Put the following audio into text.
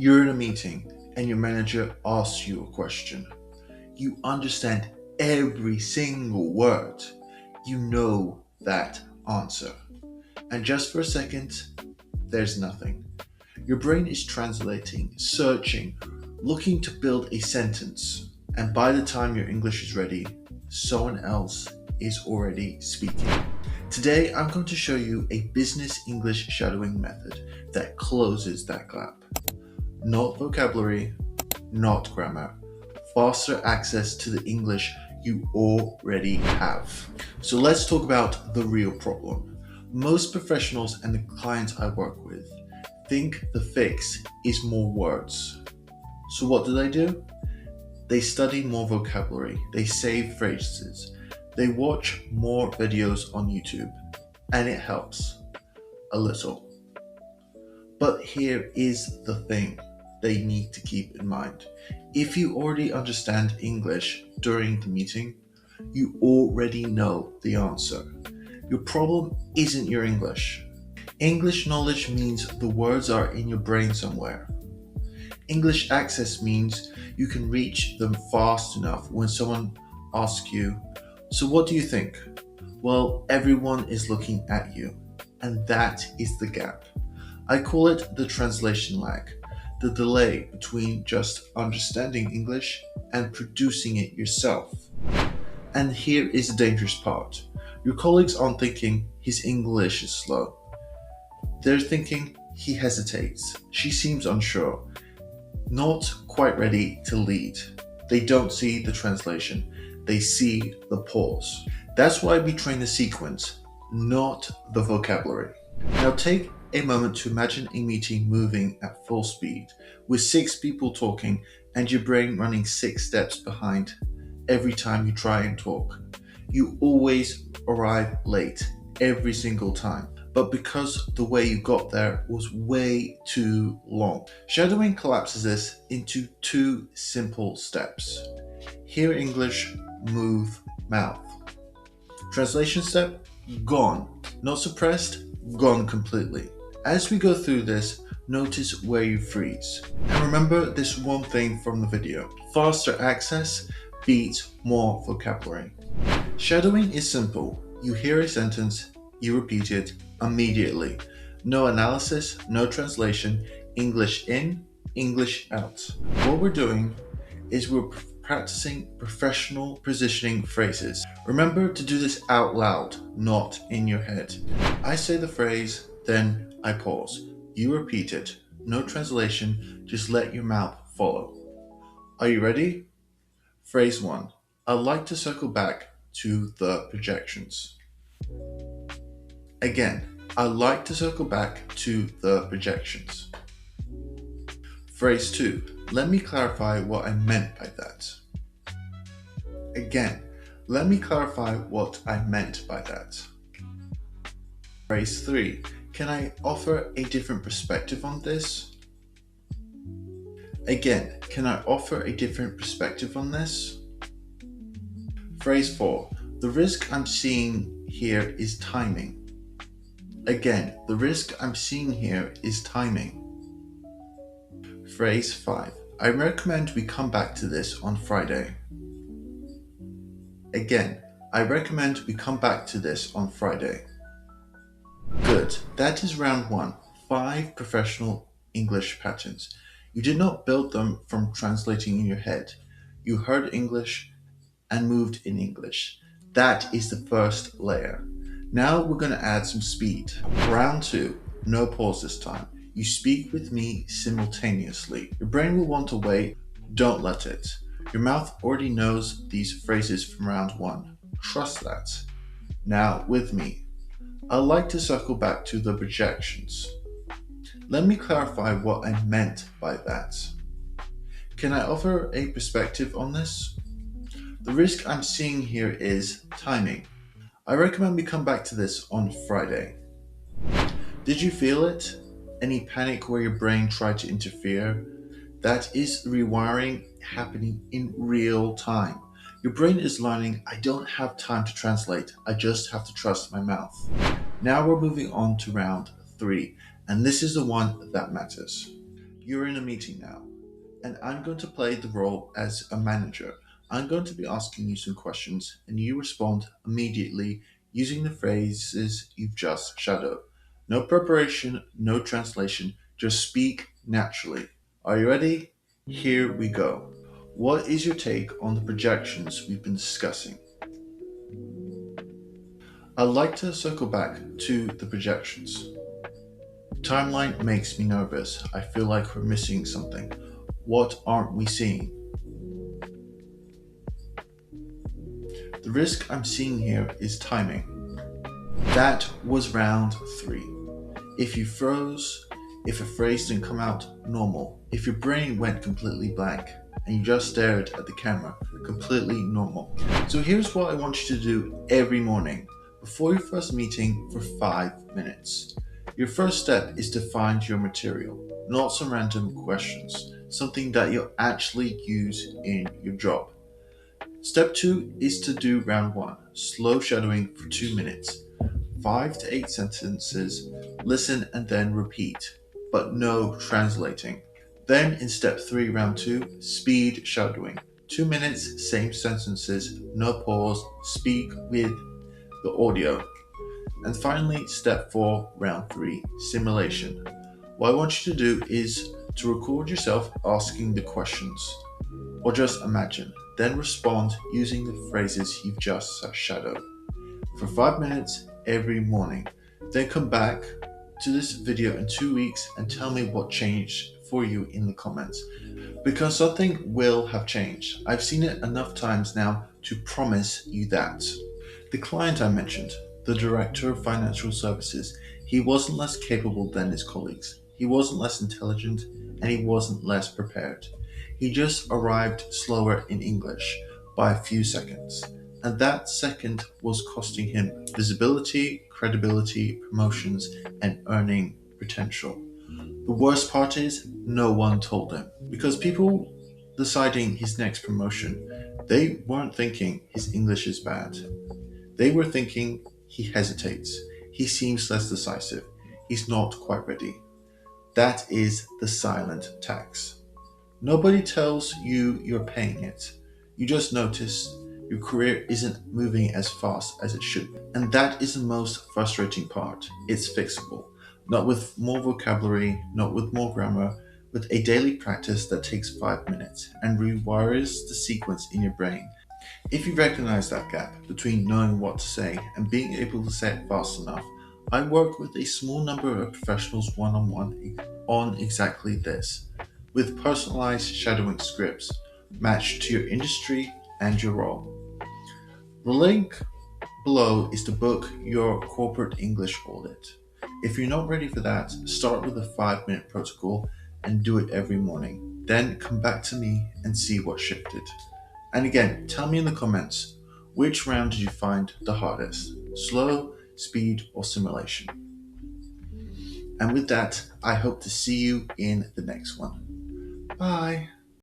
You're in a meeting and your manager asks you a question. You understand every single word. You know that answer. And just for a second, there's nothing. Your brain is translating, searching, looking to build a sentence. And by the time your English is ready, someone else is already speaking. Today, I'm going to show you a business English shadowing method that closes that gap. Not vocabulary, not grammar, faster access to the English you already have. So let's talk about the real problem. Most professionals and the clients I work with think the fix is more words. So what do? They study more vocabulary, they save phrases, they watch more videos on YouTube, and it helps a little. But here is the thing they need to keep in mind. If you already understand English during the meeting, you already know the answer. Your problem isn't your English. English knowledge means the words are in your brain somewhere. English access means you can reach them fast enough when someone asks you, "So what do you think?" Well, everyone is looking at you, and that is the gap. I call it the translation lag, the delay between just understanding English and producing it yourself. And here is the dangerous part. Your colleagues aren't thinking his English is slow. They're thinking he hesitates, she seems unsure, not quite ready to lead. They don't see the translation, they see the pause. That's why we train the sequence, not the vocabulary. Now take a moment to imagine a meeting moving at full speed with 6 people talking and your brain running 6 steps behind every time you try and talk. You always arrive late every single time, but because the way you got there was way too long. Shadowing collapses this into 2 simple steps. Hear English, move, mouth. Translation step, gone. Not suppressed, gone completely. As we go through this, notice where you freeze. And remember this one thing from the video. Faster access beats more vocabulary. Shadowing is simple. You hear a sentence, you repeat it immediately. No analysis, no translation, English in, English out. What we're doing is we're practicing professional positioning phrases. Remember to do this out loud, not in your head. I say the phrase, then I pause. You repeat it. No translation, just let your mouth follow. Are you ready? Phrase 1. I'd like to circle back to the projections. Again, I'd like to circle back to the projections. Phrase 2. Let me clarify what I meant by that. Again, let me clarify what I meant by that. Phrase 3. Can I offer a different perspective on this? Again, can I offer a different perspective on this? Phrase 4. The risk I'm seeing here is timing. Again, the risk I'm seeing here is timing. Phrase 5. I recommend we come back to this on Friday. Again, I recommend we come back to this on Friday. Good. That is round 1. 5 professional English patterns. You did not build them from translating in your head. You heard English and moved in English. That is the first layer. Now we're going to add some speed. Round 2. No pause this time. You speak with me simultaneously. Your brain will want to wait. Don't let it. Your mouth already knows these phrases from round 1. Trust that. Now with me. I'd like to circle back to the projections. Let me clarify what I meant by that. Can I offer a perspective on this? The risk I'm seeing here is timing. I recommend we come back to this on Friday. Did you feel it? Any panic where your brain tried to interfere? That is rewiring happening in real time. Your brain is learning, I don't have time to translate, I just have to trust my mouth. Now we're moving on to round 3, and this is the one that matters. you're in a meeting now, and I'm going to play the role as a manager. I'm going to be asking you some questions, and you respond immediately using the phrases you've just shadowed. No preparation, no translation, just speak naturally. Are you ready? Here we go. What is your take on the projections we've been discussing? I'd like to circle back to the projections. Timeline makes me nervous. I feel like we're missing something. What aren't we seeing? The risk I'm seeing here is timing. That was round 3. If you froze, if a phrase didn't come out, normal. If your brain went completely blank and you just stared at the camera, completely normal. So here's what I want you to do every morning before your first meeting for 5 minutes. Your first step is to find your material, not some random questions, something that you'll actually use in your job. Step 2 is to do round 1, slow shadowing for 2 minutes. 5 to 8 sentences, listen and then repeat, but no translating. Then in step 3, round 2, speed shadowing. 2 minutes, same sentences, no pause, speak with the audio. And finally, step 4, round 3, simulation. What I want you to do is to record yourself asking the questions, or just imagine, then respond using the phrases you've just shadowed. For 5 minutes every morning. Then come back to this video in 2 weeks and tell me what changed for you in the comments. Because something will have changed. I've seen it enough times now to promise you that. The client I mentioned, the Director of Financial Services, he wasn't less capable than his colleagues. He wasn't less intelligent and he wasn't less prepared. He just arrived slower in English by a few seconds. And that second was costing him visibility, credibility, promotions, and earning potential. The worst part is, no one told him. Because people deciding his next promotion, they weren't thinking his English is bad. They were thinking he hesitates, he seems less decisive, he's not quite ready. That is the silent tax. Nobody tells you you're paying it. You just notice your career isn't moving as fast as it should. And that is the most frustrating part. It's fixable. Not with more vocabulary, not with more grammar, with a daily practice that takes 5 minutes and rewires the sequence in your brain. If you recognize that gap between knowing what to say and being able to say it fast enough, I work with a small number of professionals one-on-one on exactly this, with personalized shadowing scripts matched to your industry and your role. The link below is to book your corporate English audit. If you're not ready for that, start with a 5-minute protocol and do it every morning. Then come back to me and see what shifted. And again, tell me in the comments, which round did you find the hardest? Slow, speed, or simulation? And with that, I hope to see you in the next one. Bye.